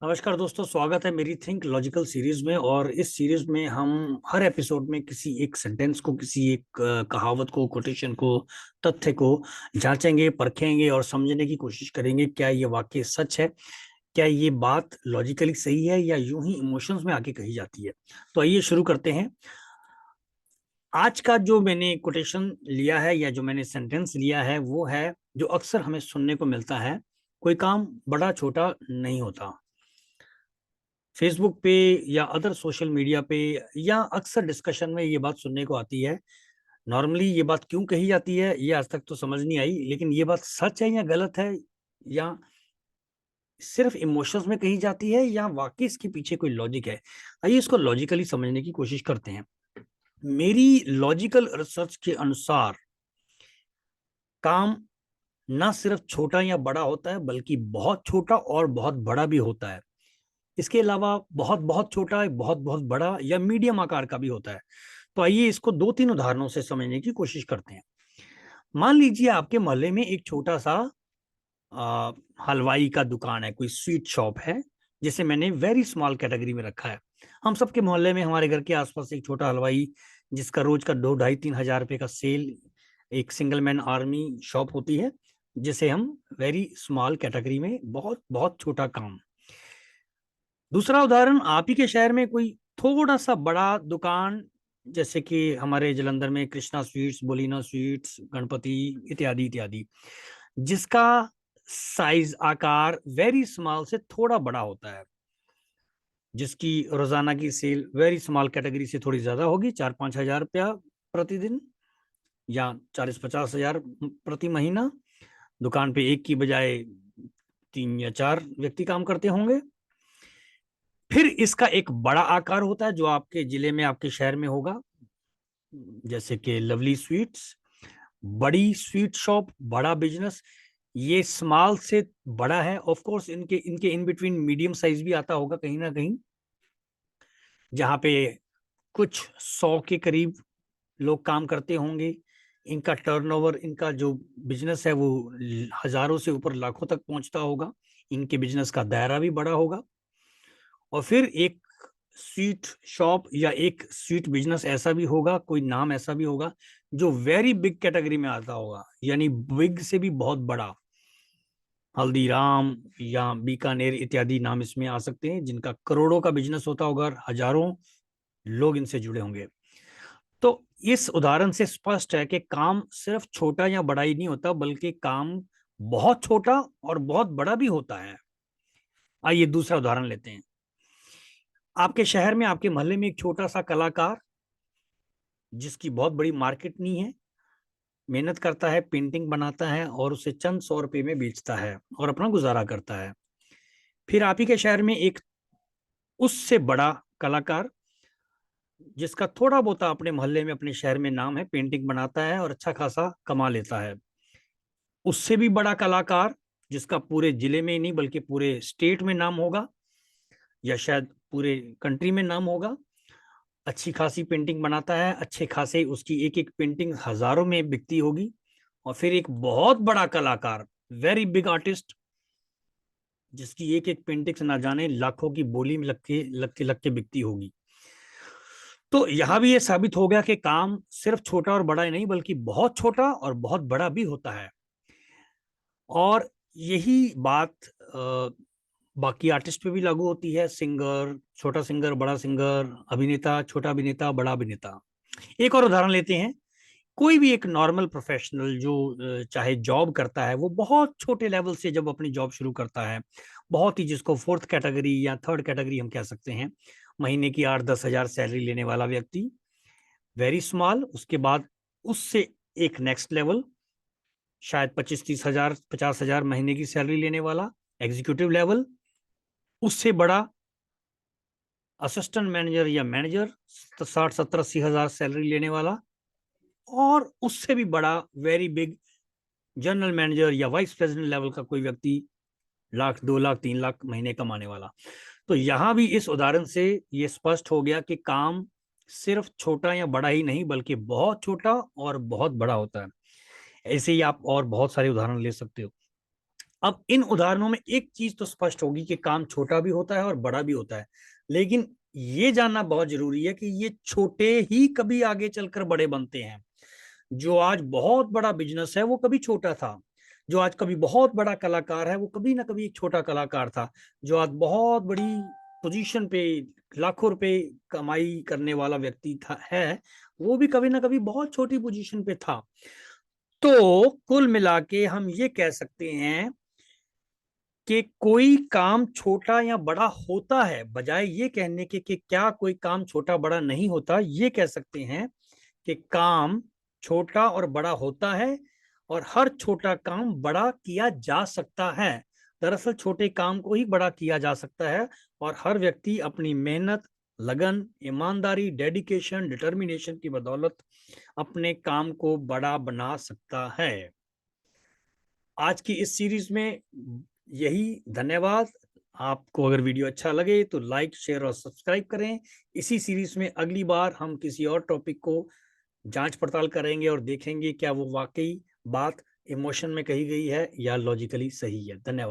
नमस्कार दोस्तों, स्वागत है मेरी थिंक लॉजिकल सीरीज में। और इस सीरीज में हम हर एपिसोड में किसी एक सेंटेंस को, किसी एक कहावत को, कोटेशन को, तथ्य को जांचेंगे, परखेंगे और समझने की कोशिश करेंगे। क्या ये वाकई सच है? क्या ये बात लॉजिकली सही है या यूं ही इमोशंस में आके कही जाती है? तो आइए शुरू करते हैं। आज का जो मैंने कोटेशन लिया है या जो मैंने सेंटेंस लिया है वो है, जो अक्सर हमें सुनने को मिलता है: कोई काम बड़ा छोटा नहीं होता। फेसबुक पे या अदर सोशल मीडिया पे या अक्सर डिस्कशन में ये बात सुनने को आती है। नॉर्मली ये बात क्यों कही जाती है ये आज तक तो समझ नहीं आई, लेकिन ये बात सच है या गलत है, या सिर्फ इमोशंस में कही जाती है, या वाकई इसके पीछे कोई लॉजिक है? आइए इसको लॉजिकली समझने की कोशिश करते हैं। मेरी लॉजिकल रिसर्च के अनुसार काम ना सिर्फ छोटा या बड़ा होता है, बल्कि बहुत छोटा और बहुत बड़ा भी होता है। इसके अलावा बहुत बहुत छोटा, बहुत बहुत बड़ा या मीडियम आकार का भी होता है। तो आइए इसको दो तीन उदाहरणों से समझने की कोशिश करते हैं। मान लीजिए आपके मोहल्ले में एक छोटा सा आ, हलवाई का दुकान है, कोई स्वीट शॉप है, जिसे मैंने वेरी स्मॉल कैटेगरी में रखा है। हम सबके मोहल्ले में, हमारे घर के आसपास एक छोटा हलवाई, जिसका रोज का 2 ढाई 3 हजार रुपए का सेल, एक सिंगल मैन आर्मी शॉप होती है, जिसे हम वेरी स्मॉल कैटेगरी में, बहुत बहुत छोटा काम। दूसरा उदाहरण, आप ही के शहर में कोई थोड़ा सा बड़ा दुकान, जैसे कि हमारे जलंधर में कृष्णा स्वीट्स, बोलीना स्वीट्स, गणपति इत्यादि इत्यादि, जिसका साइज, आकार वेरी स्मॉल से थोड़ा बड़ा होता है, जिसकी रोजाना की सेल वेरी स्मॉल कैटेगरी से थोड़ी ज्यादा होगी, 4-5 हजार रुपया प्रतिदिन या 40-50 हजार प्रति महीना। दुकान पे एक की बजाय 3 या 4 व्यक्ति काम करते होंगे। फिर इसका एक बड़ा आकार होता है जो आपके जिले में, आपके शहर में होगा, जैसे कि लवली स्वीट्स, बड़ी स्वीट शॉप, बड़ा बिजनेस। ये स्मॉल से बड़ा है। ऑफ कोर्स इनके इनके इन बिटवीन मीडियम साइज भी आता होगा कहीं ना कहीं, जहां पे कुछ 100 के करीब लोग काम करते होंगे। इनका टर्नओवर, इनका जो बिजनेस है वो हजारों से ऊपर लाखों तक पहुंचता होगा। इनके बिजनेस का दायरा भी बड़ा होगा। और फिर एक स्वीट शॉप या एक स्वीट बिजनेस ऐसा भी होगा, कोई नाम ऐसा भी होगा जो वेरी बिग कैटेगरी में आता होगा, यानी बिग से भी बहुत बड़ा। हल्दीराम या बीकानेर इत्यादि नाम इसमें आ सकते हैं, जिनका करोड़ों का बिजनेस होता होगा और हजारों लोग इनसे जुड़े होंगे। तो इस उदाहरण से स्पष्ट है कि काम सिर्फ छोटा या बड़ा ही नहीं होता, बल्कि काम बहुत छोटा और बहुत बड़ा भी होता है। आइए दूसरा उदाहरण लेते हैं। आपके शहर में, आपके मोहल्ले में एक छोटा सा कलाकार, जिसकी बहुत बड़ी मार्केट नहीं है, मेहनत करता है, पेंटिंग बनाता है और उसे चंद 100 रुपए में बेचता है और अपना गुजारा करता है। फिर आप ही के शहर में एक उससे बड़ा कलाकार, जिसका थोड़ा बहुत अपने मोहल्ले में, अपने शहर में नाम है, पेंटिंग बनाता है और अच्छा खासा कमा लेता है। उससे भी बड़ा कलाकार, जिसका पूरे जिले में ही नहीं बल्कि पूरे स्टेट में नाम होगा, या शायद पूरे कंट्री में नाम होगा, अच्छी खासी पेंटिंग बनाता है, अच्छे खासे उसकी एक एक पेंटिंग हजारों में बिकती होगी। और फिर एक बहुत बड़ा कलाकार, वेरी बिग आर्टिस्ट, जिसकी एक एक पेंटिंग ना जाने लाखों की बोली में लग के बिकती होगी। तो यहां भी ये साबित हो गया कि काम सिर्फ छोटा और बड़ा ही नहीं, बल्कि बहुत छोटा और बहुत बड़ा भी होता है। और यही बात बाकी आर्टिस्ट पे भी लागू होती है। सिंगर, छोटा सिंगर, बड़ा सिंगर, अभिनेता, छोटा अभिनेता, बड़ा अभिनेता। एक और उदाहरण लेते हैं। कोई भी एक नॉर्मल प्रोफेशनल जो चाहे जॉब करता है, वो बहुत छोटे लेवल से जब अपनी जॉब शुरू करता है, बहुत ही, जिसको फोर्थ कैटेगरी या थर्ड कैटेगरी हम कह सकते हैं, महीने की 8-10 हजार सैलरी लेने वाला व्यक्ति, वेरी स्मॉल। उसके बाद उससे एक नेक्स्ट लेवल, शायद 25-30 हजार, 50 हजार महीने की सैलरी लेने वाला, एग्जीक्यूटिव लेवल। उससे बड़ा असिस्टेंट मैनेजर या मैनेजर, 60-70-80 हजार सैलरी लेने वाला। और उससे भी बड़ा वेरी बिग जनरल मैनेजर या वाइस प्रेसिडेंट लेवल का कोई व्यक्ति, लाख, 2 लाख, 3 लाख महीने कमाने वाला। तो यहां भी इस उदाहरण से यह स्पष्ट हो गया कि काम सिर्फ छोटा या बड़ा ही नहीं, बल्कि बहुत छोटा और बहुत बड़ा होता है। ऐसे ही आप और बहुत सारे उदाहरण ले सकते हो। अब इन उदाहरणों में एक चीज तो स्पष्ट होगी कि काम छोटा भी होता है और बड़ा भी होता है, लेकिन ये जानना बहुत जरूरी है कि ये छोटे ही कभी आगे चलकर बड़े बनते हैं। जो आज बहुत बड़ा बिजनेस है वो कभी छोटा था। जो आज कभी बहुत बड़ा कलाकार है वो कभी ना कभी एक छोटा कलाकार था। जो आज बहुत बड़ी पोजीशन पे लाखों रुपए कमाई करने वाला व्यक्ति था है, वो भी कभी ना कभी बहुत छोटी पोजीशन पे था। तो कुल मिला के हम ये कह सकते हैं कि कोई काम छोटा या बड़ा होता है, बजाय ये कहने के कि क्या कोई काम छोटा बड़ा नहीं होता, ये कह सकते हैं कि काम छोटा और बड़ा होता है और हर छोटा काम बड़ा किया जा सकता है। दरअसल छोटे काम को ही बड़ा किया जा सकता है और हर व्यक्ति अपनी मेहनत, लगन, ईमानदारी, डेडिकेशन, डिटर्मिनेशन की बदौलत अपने काम को बड़ा बना सकता है। आज की इस सीरीज में यही। धन्यवाद। आपको अगर वीडियो अच्छा लगे तो लाइक, शेयर और सब्सक्राइब करें। इसी सीरीज में अगली बार हम किसी और टॉपिक को जांच पड़ताल करेंगे और देखेंगे क्या वो वाकई बात इमोशन में कही गई है या लॉजिकली सही है। धन्यवाद।